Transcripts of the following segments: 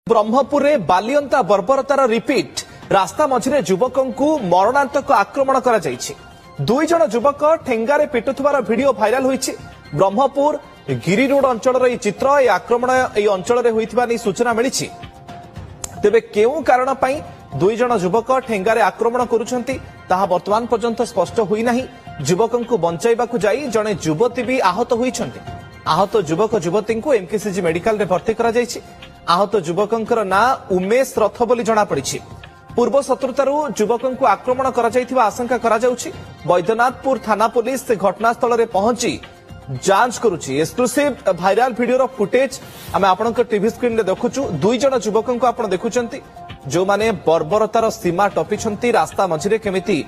ब्रह्मपुर में बालियंता बर्बरतार रिपीट रास्ता मझिरे युवकों मरणांतक आक्रमण कर दुई जन युवक ठेंगारे पिटुथिबार वीडियो भाइराल होईछि। ब्रह्मपुर गिरी रोड अंचल चित्र ए आक्रमण ए अंचल में सूचना मिली। तेबे केउ कारण पई दुई जन युवक ठेंगारे आक्रमण करुछंती ताहा वर्तमान पर्यंत स्पष्ट होई नाही। युवकों बंचाइबाकु जाई जने युवती भी आहत होईछंती। आहत युवक युवती को एमकेसीजी मेडिकल रे भर्ती करा जायछि। आहत युवकंकर ना उमेश रथ बोली जना पड़िछि। पूर्व शत्रुतारू युवकों को आक्रमण करा जायथिबा आशंका करा जाउछि। बैद्यनाथपुर थाना पुलिस घटनास्थल रे पहुंची जांच करुछि। एक्सक्लूसिव भाइराल वीडियो फुटेज आमे आपनकर टीवी स्क्रीन रे देखुछु। दुई जन युवकों को आपण देखुचंती जो माने बर्बरतार सीमा टपिछंती। रास्ता मझिरे केमिति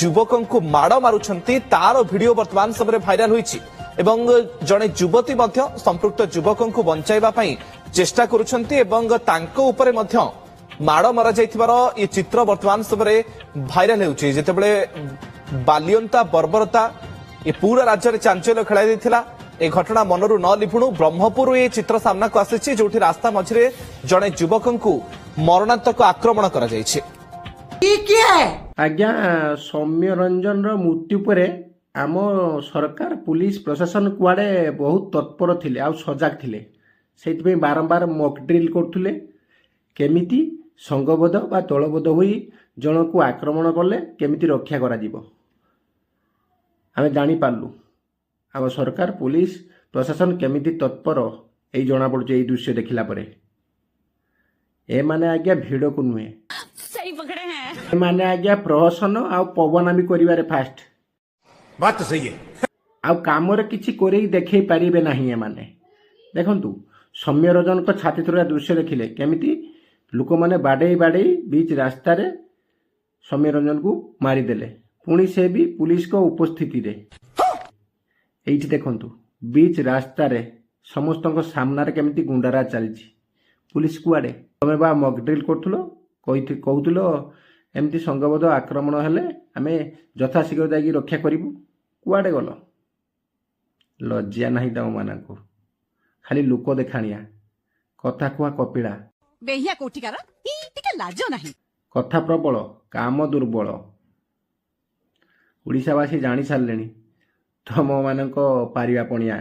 युवकों को माड़ मारुछंती तार वीडियो वर्तमान समय भाइराल होईछि। एवं जने युवती मध्य संपृक्त युवकों को बंचाइबा पई चेष्टा करुछंती एवं तांको उपरे मध्य माड़ मरा जाइथिबार ये चित्र वर्तमान समय भाइराल होउछि। जेतेबेले बालियंता बर्बरता ये पूरा राज्य में चांचल्य खेलाई देथिला। ए घटना मनरू न लिभुणु ब्रह्मपुर ये चित्र सामना को आसीछि जोठी रास्ता मझिरे जने युवकों को मरणांतक आक्रमण करा जायछि। आज्ञा सौम्य रंजन रो मृत्यु परे आम सरकार पुलिस प्रशासन कुआडे बहुत तत्पर थिले आ सजाग थिले। सेति बारंबार मॉक ड्रिल करथुले केमिति संगबद्ध बा दलबद्ध होई जनकू आक्रमण कले केमिति रक्षा करा जिवो। आमे जानी पारलु आम सरकार पुलिस प्रशासन केमिति तत्पर एई जना पड़ुचे। एई दृश्य देखिला परे ए माने आज्ञा भिड़ को नुहे सही पकड़े हैं। ए माने आज्ञा प्रहसन आ पवनामी करिवारे फास्ट बात तो सही है। आ काम रे किछि करेई देखै पारिबे नाही। ए माने देखंतु सौम्य रंजन को छाती थोड़ा दृश्य देखिले केमिति लोक माने बाडे बाडे बीच रास्ता रे सौम्य रंजन को मारिदेले। पुणी से भी पुलिस को उपस्थिति रे एइठी देखंतु बीच रास्ता रे समस्त सामना रे केमिति गुंडारा चलछि। पुलिस कुआडे तमे बा मॉक ड्रिल करथुलो कहूथुलो एमती संगबद्ध आक्रमण हेले आमे यथाशीघ्र जाई रक्षा करिबु। कुआडे गलो लज्जा नाही तम मानकु खाली लोक देखाणिया कथा कुआ कपिला बेहिया कोठिकार टिके लाज नाही। कथा प्रबल काम दुर्बल। ओडिशावासी जानी सारलेनी तम मानक पारिबा पणिया।